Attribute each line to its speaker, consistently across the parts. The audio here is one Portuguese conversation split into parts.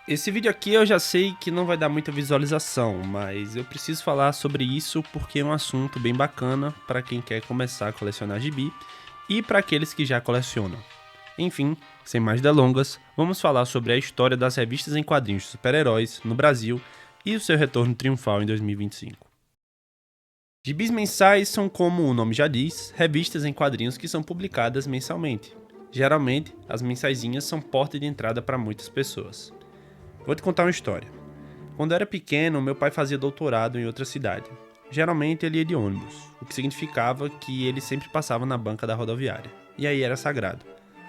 Speaker 1: Esse vídeo aqui eu já sei que não vai dar muita visualização, mas eu preciso falar sobre isso porque é um assunto bem bacana para quem quer começar a colecionar gibi e para aqueles que já colecionam. Enfim, sem mais delongas, vamos falar sobre a história das revistas em quadrinhos de super-heróis no Brasil e o seu retorno triunfal em 2025. Gibis mensais são, como o nome já diz, revistas em quadrinhos que são publicadas mensalmente. Geralmente, as mensaizinhas são porta de entrada para muitas pessoas. Vou te contar uma história. Quando eu era pequeno, meu pai fazia doutorado em outra cidade. Geralmente ele ia de ônibus, o que significava que ele sempre passava na banca da rodoviária. E aí era sagrado.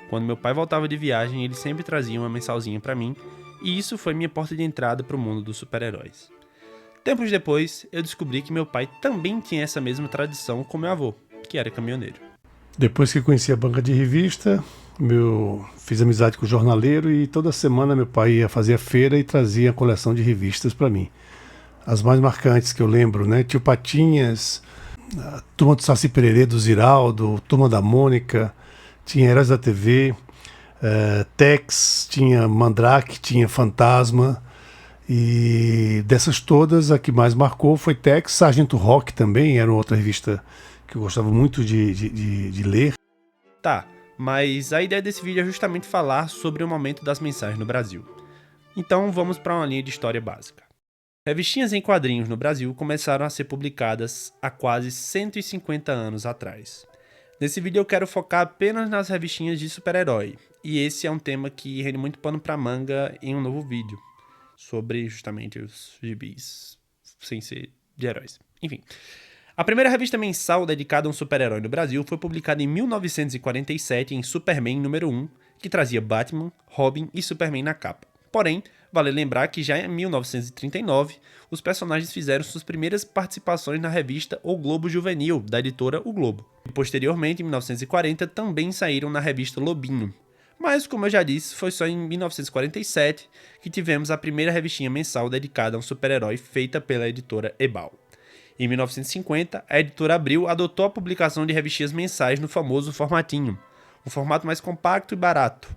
Speaker 1: Quando meu pai voltava de viagem, ele sempre trazia uma mensalzinha para mim, e isso foi minha porta de entrada para o mundo dos super-heróis. Tempos depois, eu descobri que meu pai também tinha essa mesma tradição com meu avô, que era caminhoneiro.
Speaker 2: Depois que conheci a banca de revista, fiz amizade com o jornaleiro e toda semana meu pai ia fazer a feira e trazia a coleção de revistas para mim. As mais marcantes que eu lembro, né? Tio Patinhas, a Turma do Saci Pererê, do Ziraldo, Turma da Mônica, tinha Heróis da TV, Tex, tinha Mandrake, tinha Fantasma. E dessas todas, a que mais marcou foi Tex. Sargento Rock também, era outra revista que eu gostava muito de ler.
Speaker 1: Tá, mas a ideia desse vídeo é justamente falar sobre o momento das mensagens no Brasil. Então vamos para uma linha de história básica. Revistinhas em quadrinhos no Brasil começaram a ser publicadas há quase 150 anos atrás. Nesse vídeo eu quero focar apenas nas revistinhas de super-herói, e esse é um tema que rende muito pano pra manga em um novo vídeo, sobre justamente os gibis sem ser de heróis. Enfim. A primeira revista mensal dedicada a um super-herói no Brasil foi publicada em 1947 em Superman número 1, que trazia Batman, Robin e Superman na capa. Porém, vale lembrar que já em 1939, os personagens fizeram suas primeiras participações na revista O Globo Juvenil, da editora O Globo. E posteriormente, em 1940, também saíram na revista Lobinho. Mas, como eu já disse, foi só em 1947 que tivemos a primeira revistinha mensal dedicada a um super-herói feita pela editora Ebal. Em 1950, a editora Abril adotou a publicação de revistinhas mensais no famoso formatinho, um formato mais compacto e barato.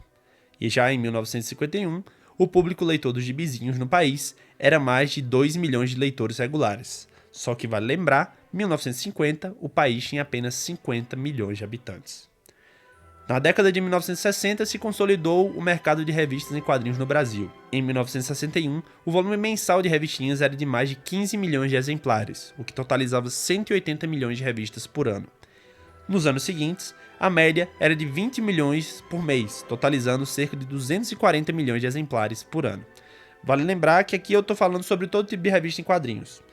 Speaker 1: E já em 1951, o público leitor dos gibizinhos no país era mais de 2 milhões de leitores regulares. Só que vale lembrar, em 1950, o país tinha apenas 50 milhões de habitantes. Na década de 1960 se consolidou o mercado de revistas em quadrinhos no Brasil. Em 1961, o volume mensal de revistinhas era de mais de 15 milhões de exemplares, o que totalizava 180 milhões de revistas por ano. Nos anos seguintes, a média era de 20 milhões por mês, totalizando cerca de 240 milhões de exemplares por ano. Vale lembrar que aqui eu estou falando sobre todo tipo de revista em quadrinhos.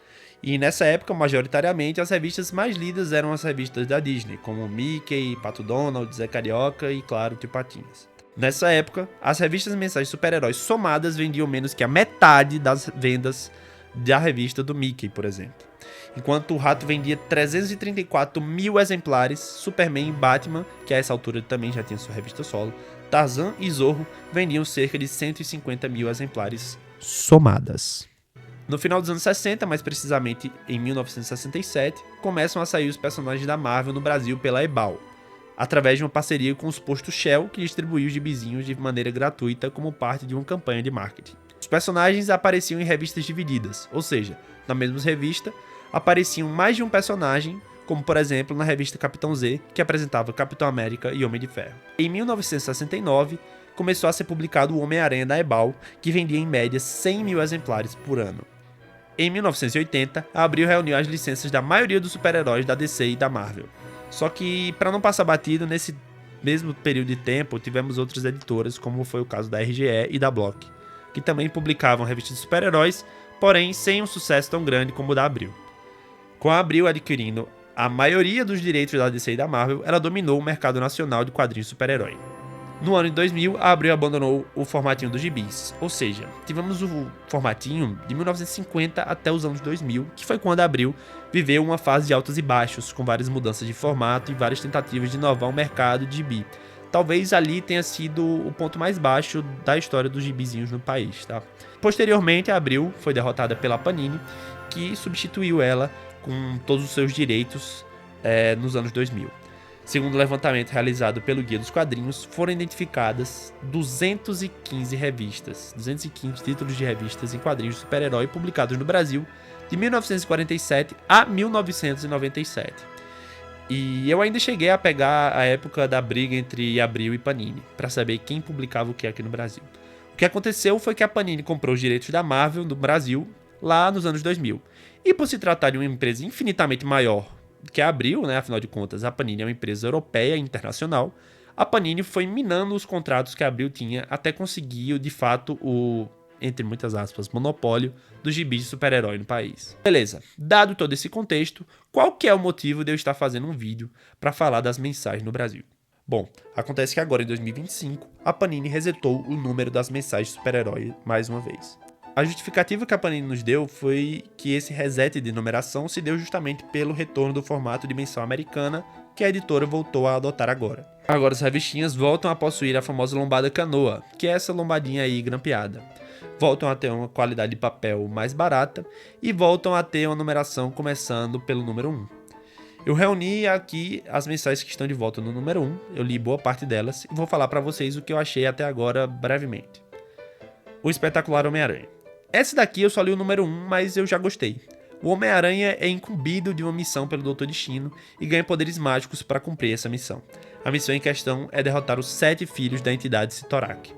Speaker 1: E nessa época, majoritariamente, as revistas mais lidas eram as revistas da Disney, como Mickey, Pato Donald, Zé Carioca e, claro, Tio Patinhas. Nessa época, as revistas mensais de super-heróis somadas vendiam menos que a metade das vendas da revista do Mickey, por exemplo. Enquanto o Rato vendia 334 mil exemplares, Superman e Batman, que a essa altura também já tinha sua revista solo, Tarzan e Zorro vendiam cerca de 150 mil exemplares somadas. No final dos anos 60, mais precisamente em 1967, começam a sair os personagens da Marvel no Brasil pela Ebal, através de uma parceria com os postos Shell, que distribuiu os gibizinhos de maneira gratuita como parte de uma campanha de marketing. Os personagens apareciam em revistas divididas, ou seja, na mesma revista, apareciam mais de um personagem, como por exemplo na revista Capitão Z, que apresentava Capitão América e Homem de Ferro. Em 1969, começou a ser publicado o Homem-Aranha da Ebal, que vendia em média 100 mil exemplares por ano. Em 1980, a Abril reuniu as licenças da maioria dos super-heróis da DC e da Marvel. Só que, para não passar batido, nesse mesmo período de tempo, tivemos outras editoras, como foi o caso da RGE e da Block, que também publicavam revistas de super-heróis, porém sem um sucesso tão grande como o da Abril. Com a Abril adquirindo a maioria dos direitos da DC e da Marvel, ela dominou o mercado nacional de quadrinhos de super-herói. No ano de 2000, a Abril abandonou o formatinho dos gibis, ou seja, tivemos o formatinho de 1950 até os anos 2000, que foi quando a Abril viveu uma fase de altos e baixos, com várias mudanças de formato e várias tentativas de inovar o mercado de gibi. Talvez ali tenha sido o ponto mais baixo da história dos gibizinhos no país, tá? Posteriormente, a Abril foi derrotada pela Panini, que substituiu ela com todos os seus direitos nos anos 2000. Segundo o levantamento realizado pelo Guia dos Quadrinhos, foram identificadas 215 revistas, 215 títulos de revistas em quadrinhos de super-herói publicados no Brasil de 1947 a 1997. E eu ainda cheguei a pegar a época da briga entre Abril e Panini, para saber quem publicava o que aqui no Brasil. O que aconteceu foi que a Panini comprou os direitos da Marvel no Brasil lá nos anos 2000. E por se tratar de uma empresa infinitamente maior que a Abril, né, afinal de contas, a Panini é uma empresa europeia e internacional, a Panini foi minando os contratos que a Abril tinha até conseguir, de fato, o, entre muitas aspas, monopólio dos gibis de super-herói no país. Beleza, dado todo esse contexto, qual que é o motivo de eu estar fazendo um vídeo para falar das mensagens no Brasil? Bom, acontece que agora em 2025, a Panini resetou o número das mensagens de super-herói mais uma vez. A justificativa que a Panini nos deu foi que esse reset de numeração se deu justamente pelo retorno do formato de mensal americana que a editora voltou a adotar agora. Agora as revistinhas voltam a possuir a famosa lombada canoa, que é essa lombadinha aí grampeada. Voltam a ter uma qualidade de papel mais barata e voltam a ter uma numeração começando pelo número 1. Eu reuni aqui as mensagens que estão de volta no número 1, eu li boa parte delas e vou falar para vocês o que eu achei até agora brevemente. O Espetacular Homem-Aranha. Essa daqui eu só li o número 1, mas eu já gostei. O Homem-Aranha é incumbido de uma missão pelo Dr. Destino e ganha poderes mágicos para cumprir essa missão. A missão em questão é derrotar os 7 filhos da entidade Sitorak.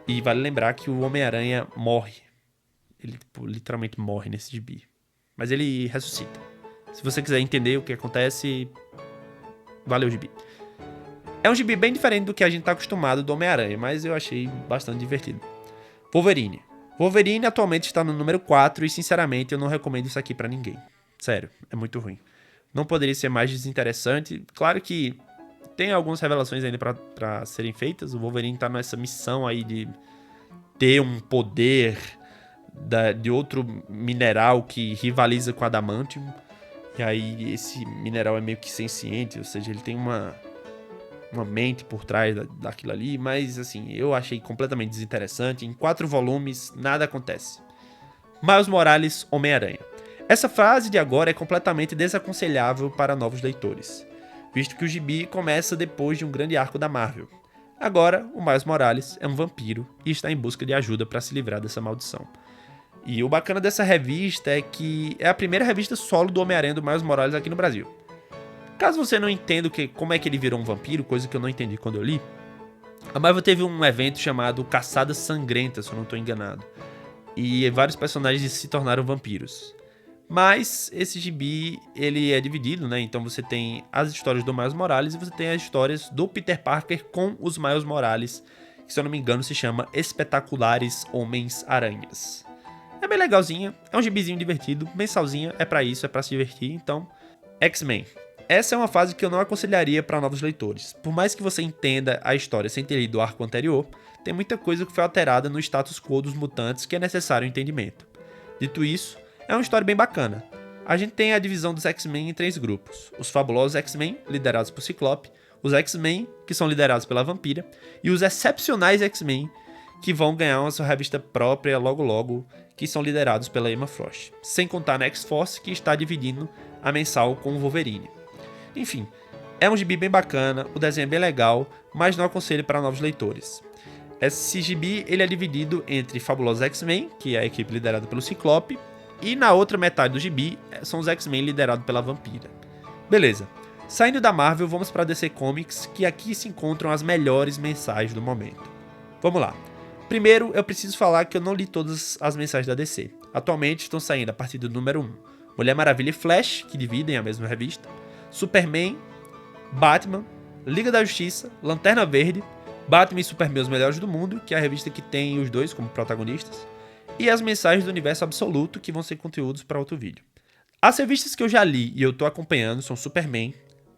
Speaker 1: E vale lembrar que o Homem-Aranha morre. Ele literalmente morre nesse gibi. Mas ele ressuscita. Se você quiser entender o que acontece, valeu o gibi. É um gibi bem diferente do que a gente está acostumado do Homem-Aranha, mas eu achei bastante divertido. Wolverine. Wolverine atualmente está no número 4 e, sinceramente, eu não recomendo isso aqui pra ninguém. Sério, é muito ruim. Não poderia ser mais desinteressante. Claro que tem algumas revelações ainda pra serem feitas. O Wolverine tá nessa missão aí de ter um poder de outro mineral que rivaliza com o Adamantium. E aí esse mineral é meio que senciente, ou seja, ele tem uma mente por trás daquilo ali, mas assim, eu achei completamente desinteressante. Em 4 volumes, nada acontece. Miles Morales, Homem-Aranha. Essa fase de agora é completamente desaconselhável para novos leitores, visto que o gibi começa depois de um grande arco da Marvel. Agora, o Miles Morales é um vampiro e está em busca de ajuda para se livrar dessa maldição. E o bacana dessa revista é que é a primeira revista solo do Homem-Aranha do Miles Morales aqui no Brasil. Caso você não entenda como é que ele virou um vampiro, coisa que eu não entendi quando eu li, a Marvel teve um evento chamado Caçada Sangrenta, se eu não estou enganado, e vários personagens se tornaram vampiros. Mas esse gibi, ele é dividido, né? Então você tem as histórias do Miles Morales e você tem as histórias do Peter Parker com os Miles Morales, que se eu não me engano se chama Espetaculares Homens-Aranhas. É bem legalzinha, é um gibizinho divertido, mensalzinha, é pra isso, é pra se divertir, então... X-Men. Essa é uma fase que eu não aconselharia para novos leitores. Por mais que você entenda a história sem ter lido o arco anterior, tem muita coisa que foi alterada no status quo dos mutantes que é necessário o entendimento. Dito isso, é uma história bem bacana. A gente tem a divisão dos X-Men em 3 grupos. Os fabulosos X-Men, liderados por Ciclope, os X-Men, que são liderados pela Vampira, e os excepcionais X-Men, que vão ganhar uma sua revista própria logo logo, que são liderados pela Emma Frost. Sem contar na X-Force, que está dividindo a mensal com o Wolverine. Enfim, é um gibi bem bacana, o desenho é bem legal, mas não aconselho para novos leitores. Esse gibi ele é dividido entre Fabulosos X-Men, que é a equipe liderada pelo Ciclope, e na outra metade do gibi são os X-Men liderados pela Vampira. Beleza, saindo da Marvel, vamos para a DC Comics, que aqui se encontram as melhores mensagens do momento. Vamos lá. Primeiro, eu preciso falar que eu não li todas as mensagens da DC. Atualmente estão saindo a partir do número 1. Mulher Maravilha e Flash, que dividem a mesma revista. Superman, Batman, Liga da Justiça, Lanterna Verde, Batman e Superman os melhores do mundo, que é a revista que tem os dois como protagonistas, e as mensagens do universo absoluto, que vão ser conteúdos para outro vídeo. As revistas que eu já li e eu tô acompanhando são Superman,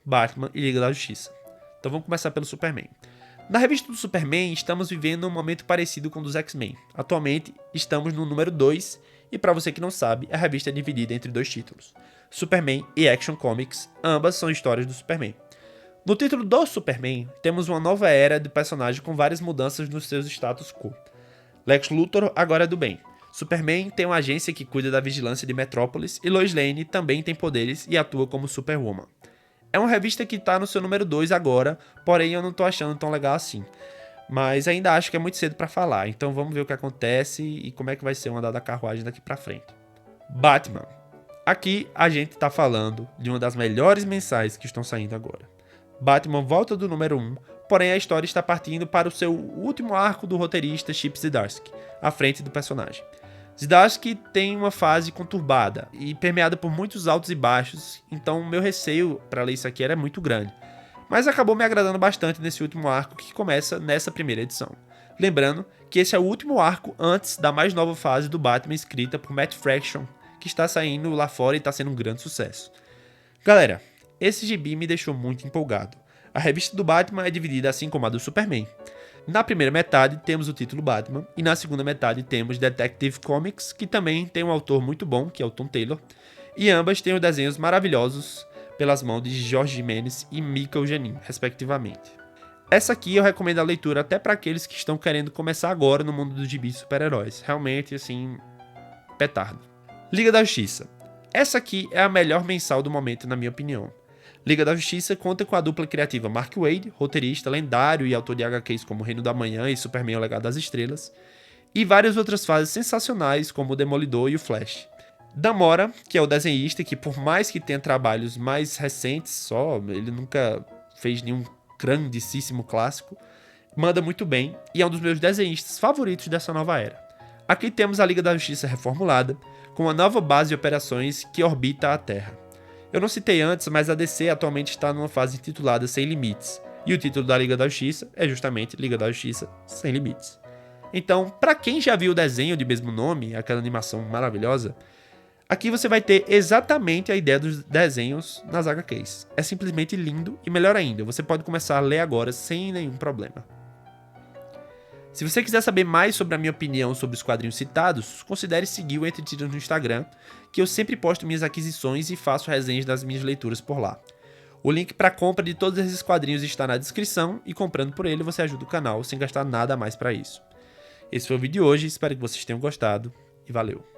Speaker 1: Batman e Liga da Justiça. Então vamos começar pelo Superman. Na revista do Superman, estamos vivendo um momento parecido com o dos X-Men. Atualmente, estamos no número 2, e para você que não sabe, a revista é dividida entre 2 títulos. Superman e Action Comics, ambas são histórias do Superman. No título do Superman, temos uma nova era de personagem com várias mudanças nos seus status quo. Lex Luthor agora é do bem. Superman tem uma agência que cuida da vigilância de Metrópolis e Lois Lane também tem poderes e atua como Superwoman. É uma revista que tá no seu número 2 agora, porém eu não tô achando tão legal assim. Mas ainda acho que é muito cedo pra falar, então vamos ver o que acontece e como é que vai ser o andar da carruagem daqui pra frente. Batman. Aqui a gente tá falando de uma das melhores mensais que estão saindo agora. Batman volta do número 1, porém a história está partindo para o seu último arco do roteirista Chip Zdarsky, à frente do personagem. Zdarsky tem uma fase conturbada e permeada por muitos altos e baixos, então meu receio para ler isso aqui era muito grande. Mas acabou me agradando bastante nesse último arco que começa nessa primeira edição. Lembrando que esse é o último arco antes da mais nova fase do Batman escrita por Matt Fraction, que está saindo lá fora e está sendo um grande sucesso. Galera, esse gibi me deixou muito empolgado. A revista do Batman é dividida assim como a do Superman. Na primeira metade temos o título Batman e na segunda metade temos Detective Comics, que também tem um autor muito bom, que é o Tom Taylor, e ambas têm os desenhos maravilhosos pelas mãos de Jorge Jimenez e Michael Janin, respectivamente. Essa aqui eu recomendo a leitura até para aqueles que estão querendo começar agora no mundo dos gibis super-heróis. Realmente, assim, petardo. Liga da Justiça. Essa aqui é a melhor mensal do momento, na minha opinião. Liga da Justiça conta com a dupla criativa Mark Waid, roteirista lendário e autor de HQs como Reino da Manhã e Superman: O Legado das Estrelas, e várias outras fases sensacionais como o Demolidor e o Flash. Dan Mora, que é o desenhista que, por mais que tenha trabalhos mais recentes, ele nunca fez nenhum grandíssimo clássico, manda muito bem e é um dos meus desenhistas favoritos dessa nova era. Aqui temos a Liga da Justiça reformulada, com uma nova base de operações que orbita a Terra. Eu não citei antes, mas a DC atualmente está numa fase intitulada Sem Limites, e o título da Liga da Justiça é justamente Liga da Justiça Sem Limites. Então, para quem já viu o desenho de mesmo nome, aquela animação maravilhosa, aqui você vai ter exatamente a ideia dos desenhos nas HQs. É simplesmente lindo e melhor ainda, você pode começar a ler agora sem nenhum problema. Se você quiser saber mais sobre a minha opinião sobre os quadrinhos citados, considere seguir o Entre Tiras no Instagram, que eu sempre posto minhas aquisições e faço resenhas das minhas leituras por lá. O link para compra de todos esses quadrinhos está na descrição e comprando por ele você ajuda o canal sem gastar nada a mais para isso. Esse foi o vídeo de hoje, espero que vocês tenham gostado e valeu!